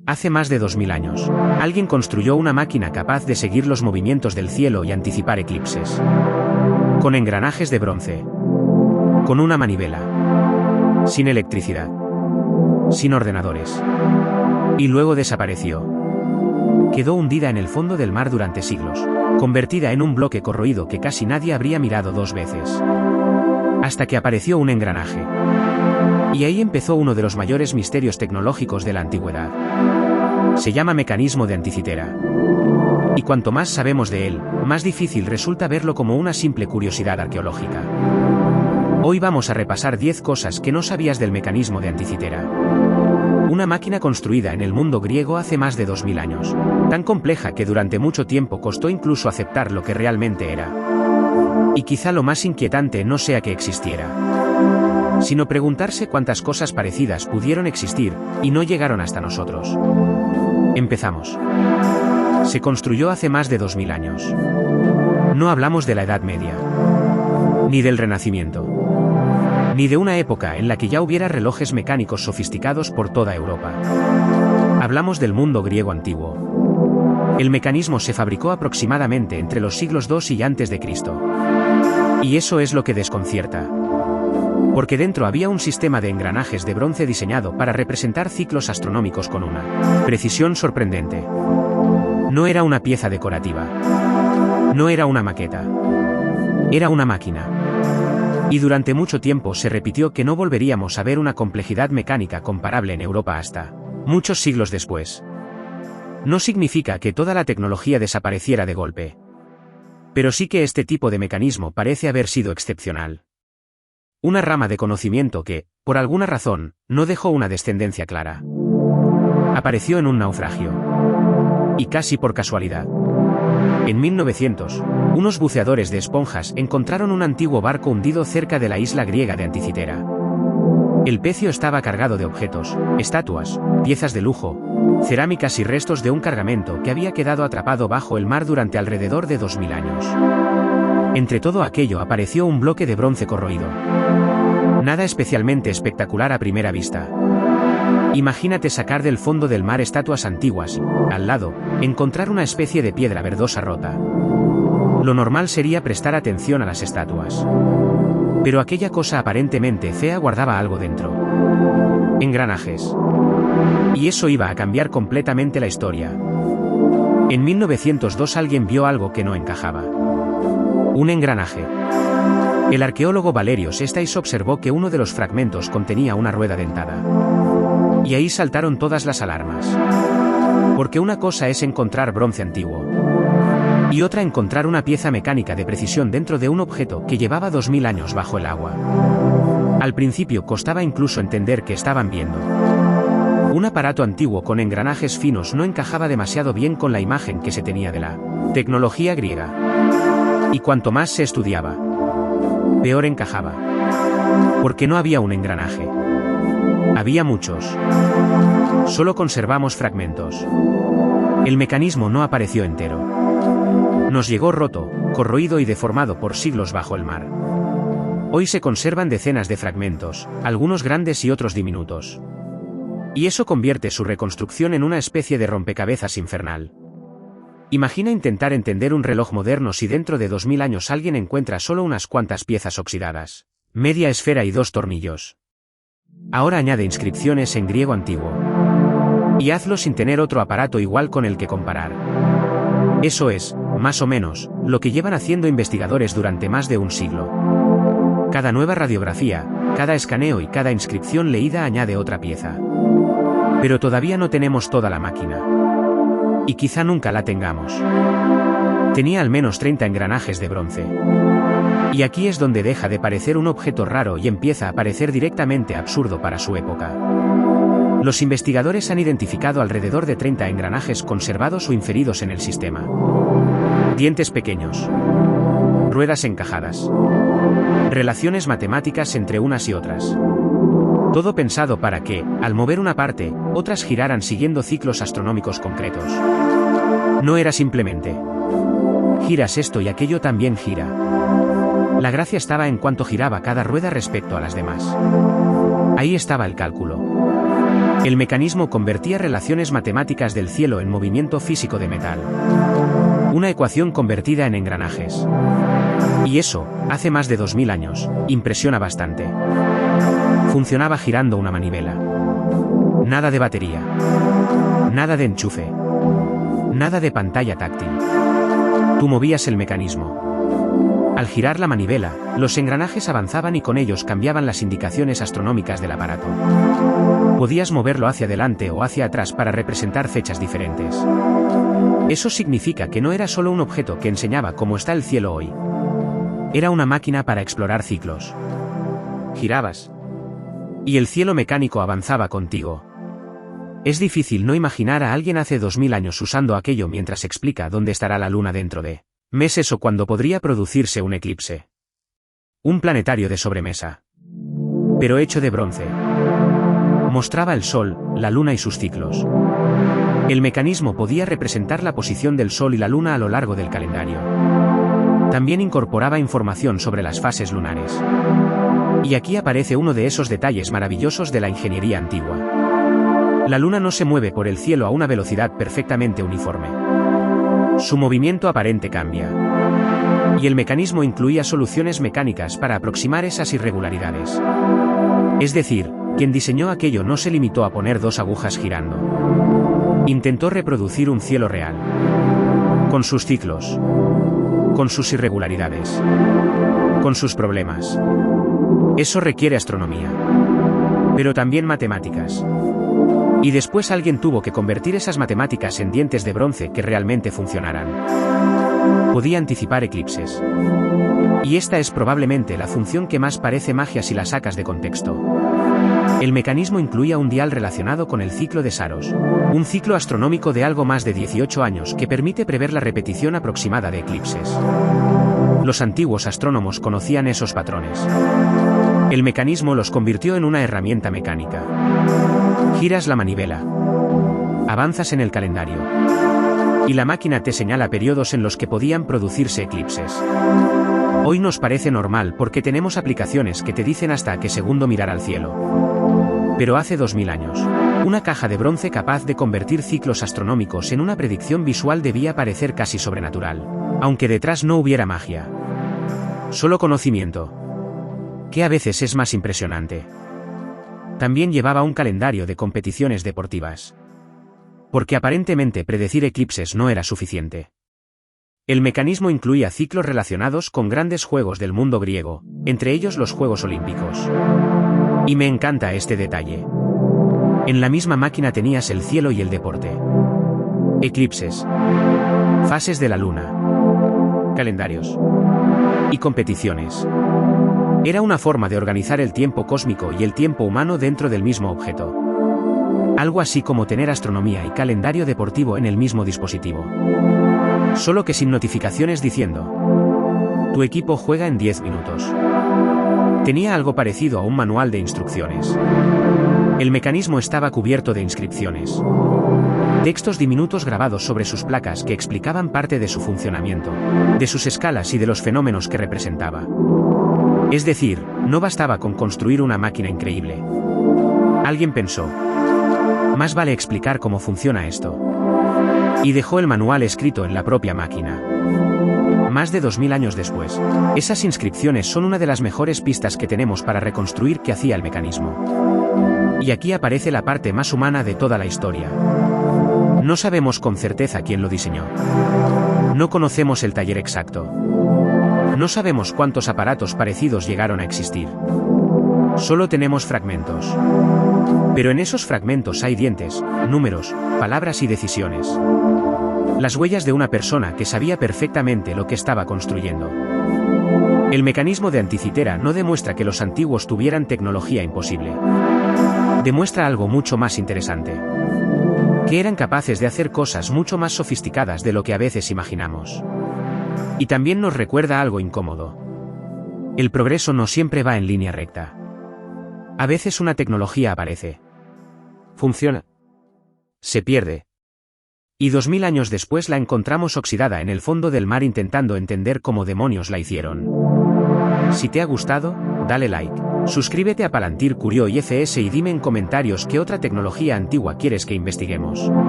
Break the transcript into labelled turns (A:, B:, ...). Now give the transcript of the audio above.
A: Hace más de 2000 años, alguien construyó una máquina capaz de seguir los movimientos del cielo y anticipar eclipses. Con engranajes de bronce. Con una manivela. Sin electricidad. Sin ordenadores. Y luego desapareció. Quedó hundida en el fondo del mar durante siglos, convertida en un bloque corroído que casi nadie habría mirado dos veces. Hasta que apareció un engranaje. Y ahí empezó uno de los mayores misterios tecnológicos de la antigüedad. Se llama mecanismo de Anticitera. Y cuanto más sabemos de él, más difícil resulta verlo como una simple curiosidad arqueológica. Hoy vamos a repasar 10 cosas que no sabías del mecanismo de Anticitera. Una máquina construida en el mundo griego hace más de 2000 años, tan compleja que durante mucho tiempo costó incluso aceptar lo que realmente era. Y quizá lo más inquietante no sea que existiera, sino preguntarse cuántas cosas parecidas pudieron existir, y no llegaron hasta nosotros. Empezamos. Se construyó hace más de 2000 años. No hablamos de la Edad Media, ni del Renacimiento, ni de una época en la que ya hubiera relojes mecánicos sofisticados por toda Europa. Hablamos del mundo griego antiguo. El mecanismo se fabricó aproximadamente entre los siglos II y a.C. Y eso es lo que desconcierta. Porque dentro había un sistema de engranajes de bronce diseñado para representar ciclos astronómicos con una precisión sorprendente. No era una pieza decorativa. No era una maqueta. Era una máquina. Y durante mucho tiempo se repitió que no volveríamos a ver una complejidad mecánica comparable en Europa hasta muchos siglos después. No significa que toda la tecnología desapareciera de golpe. Pero sí que este tipo de mecanismo parece haber sido excepcional. Una rama de conocimiento que, por alguna razón, no dejó una descendencia clara. Apareció en un naufragio. Y casi por casualidad. En 1900, unos buceadores de esponjas encontraron un antiguo barco hundido cerca de la isla griega de Anticitera. El pecio estaba cargado de objetos, estatuas, piezas de lujo, cerámicas y restos de un cargamento que había quedado atrapado bajo el mar durante alrededor de 2000 años. Entre todo aquello apareció un bloque de bronce corroído. Nada especialmente espectacular a primera vista. Imagínate sacar del fondo del mar estatuas antiguas y, al lado, encontrar una especie de piedra verdosa rota. Lo normal sería prestar atención a las estatuas. Pero aquella cosa aparentemente fea guardaba algo dentro. Engranajes. Y eso iba a cambiar completamente la historia. En 1902 alguien vio algo que no encajaba. Un engranaje. El arqueólogo Valerios Estais observó que uno de los fragmentos contenía una rueda dentada. Y ahí saltaron todas las alarmas. Porque una cosa es encontrar bronce antiguo. Y otra encontrar una pieza mecánica de precisión dentro de un objeto que llevaba 2000 años bajo el agua. Al principio costaba incluso entender qué estaban viendo. Un aparato antiguo con engranajes finos no encajaba demasiado bien con la imagen que se tenía de la tecnología griega. Y cuanto más se estudiaba, peor encajaba. Porque no había un engranaje. Había muchos. Solo conservamos fragmentos. El mecanismo no apareció entero. Nos llegó roto, corroído y deformado por siglos bajo el mar. Hoy se conservan decenas de fragmentos, algunos grandes y otros diminutos. Y eso convierte su reconstrucción en una especie de rompecabezas infernal. Imagina intentar entender un reloj moderno si dentro de 2000 años alguien encuentra solo unas cuantas piezas oxidadas, media esfera y 2 tornillos. Ahora añade inscripciones en griego antiguo. Y hazlo sin tener otro aparato igual con el que comparar. Eso es, más o menos, lo que llevan haciendo investigadores durante más de un siglo. Cada nueva radiografía, cada escaneo y cada inscripción leída añade otra pieza. Pero todavía no tenemos toda la máquina. Y quizá nunca la tengamos. Tenía al menos 30 engranajes de bronce. Y aquí es donde deja de parecer un objeto raro y empieza a parecer directamente absurdo para su época. Los investigadores han identificado alrededor de 30 engranajes conservados o inferidos en el sistema. Dientes pequeños. Ruedas encajadas. Relaciones matemáticas entre unas y otras. Todo pensado para que, al mover una parte, otras giraran siguiendo ciclos astronómicos concretos. No era simplemente giras esto y aquello también gira. La gracia estaba en cuánto giraba cada rueda respecto a las demás. Ahí estaba el cálculo. El mecanismo convertía relaciones matemáticas del cielo en movimiento físico de metal. Una ecuación convertida en engranajes. Y eso, hace más de 2000 años, impresiona bastante. Funcionaba girando una manivela. Nada de batería. Nada de enchufe. Nada de pantalla táctil. Tú movías el mecanismo. Al girar la manivela, los engranajes avanzaban y con ellos cambiaban las indicaciones astronómicas del aparato. Podías moverlo hacia adelante o hacia atrás para representar fechas diferentes. Eso significa que no era solo un objeto que enseñaba cómo está el cielo hoy. Era una máquina para explorar ciclos. Girabas. Y el cielo mecánico avanzaba contigo. Es difícil no imaginar a alguien hace 2000 años usando aquello mientras explica dónde estará la luna dentro de meses o cuando podría producirse un eclipse. Un planetario de sobremesa. Pero hecho de bronce. Mostraba el sol, la luna y sus ciclos. El mecanismo podía representar la posición del sol y la luna a lo largo del calendario. También incorporaba información sobre las fases lunares. Y aquí aparece uno de esos detalles maravillosos de la ingeniería antigua. La luna no se mueve por el cielo a una velocidad perfectamente uniforme. Su movimiento aparente cambia. Y el mecanismo incluía soluciones mecánicas para aproximar esas irregularidades. Es decir, quien diseñó aquello no se limitó a poner dos agujas girando. Intentó reproducir un cielo real. Con sus ciclos. Con sus irregularidades. Con sus problemas. Eso requiere astronomía. Pero también matemáticas. Y después alguien tuvo que convertir esas matemáticas en dientes de bronce que realmente funcionaran. Podía anticipar eclipses. Y esta es probablemente la función que más parece magia si la sacas de contexto. El mecanismo incluía un dial relacionado con el ciclo de Saros, un ciclo astronómico de algo más de 18 años que permite prever la repetición aproximada de eclipses. Los antiguos astrónomos conocían esos patrones. El mecanismo los convirtió en una herramienta mecánica. Giras la manivela. Avanzas en el calendario. Y la máquina te señala periodos en los que podían producirse eclipses. Hoy nos parece normal porque tenemos aplicaciones que te dicen hasta a qué segundo mirar al cielo. Pero hace 2000 años, una caja de bronce capaz de convertir ciclos astronómicos en una predicción visual debía parecer casi sobrenatural, aunque detrás no hubiera magia. Solo conocimiento. Que a veces es más impresionante. También llevaba un calendario de competiciones deportivas. Porque aparentemente predecir eclipses no era suficiente. El mecanismo incluía ciclos relacionados con grandes juegos del mundo griego, entre ellos los Juegos Olímpicos. Y me encanta este detalle. En la misma máquina tenías el cielo y el deporte. Eclipses. Fases de la luna. Calendarios. Y competiciones. Era una forma de organizar el tiempo cósmico y el tiempo humano dentro del mismo objeto. Algo así como tener astronomía y calendario deportivo en el mismo dispositivo. Solo que sin notificaciones diciendo: tu equipo juega en 10 minutos. Tenía algo parecido a un manual de instrucciones. El mecanismo estaba cubierto de inscripciones. Textos diminutos grabados sobre sus placas que explicaban parte de su funcionamiento, de sus escalas y de los fenómenos que representaba. Es decir, no bastaba con construir una máquina increíble. Alguien pensó: más vale explicar cómo funciona esto. Y dejó el manual escrito en la propia máquina. Más de 2000 años después, esas inscripciones son una de las mejores pistas que tenemos para reconstruir qué hacía el mecanismo. Y aquí aparece la parte más humana de toda la historia. No sabemos con certeza quién lo diseñó. No conocemos el taller exacto. No sabemos cuántos aparatos parecidos llegaron a existir. Solo tenemos fragmentos. Pero en esos fragmentos hay dientes, números, palabras y decisiones. Las huellas de una persona que sabía perfectamente lo que estaba construyendo. El mecanismo de Anticitera no demuestra que los antiguos tuvieran tecnología imposible. Demuestra algo mucho más interesante. Que eran capaces de hacer cosas mucho más sofisticadas de lo que a veces imaginamos. Y también nos recuerda algo incómodo. El progreso no siempre va en línea recta. A veces una tecnología aparece. Funciona. Se pierde. Y 2000 años después la encontramos oxidada en el fondo del mar intentando entender cómo demonios la hicieron. Si te ha gustado, dale like. Suscríbete a Palantir Curio IFS y dime en comentarios qué otra tecnología antigua quieres que investiguemos.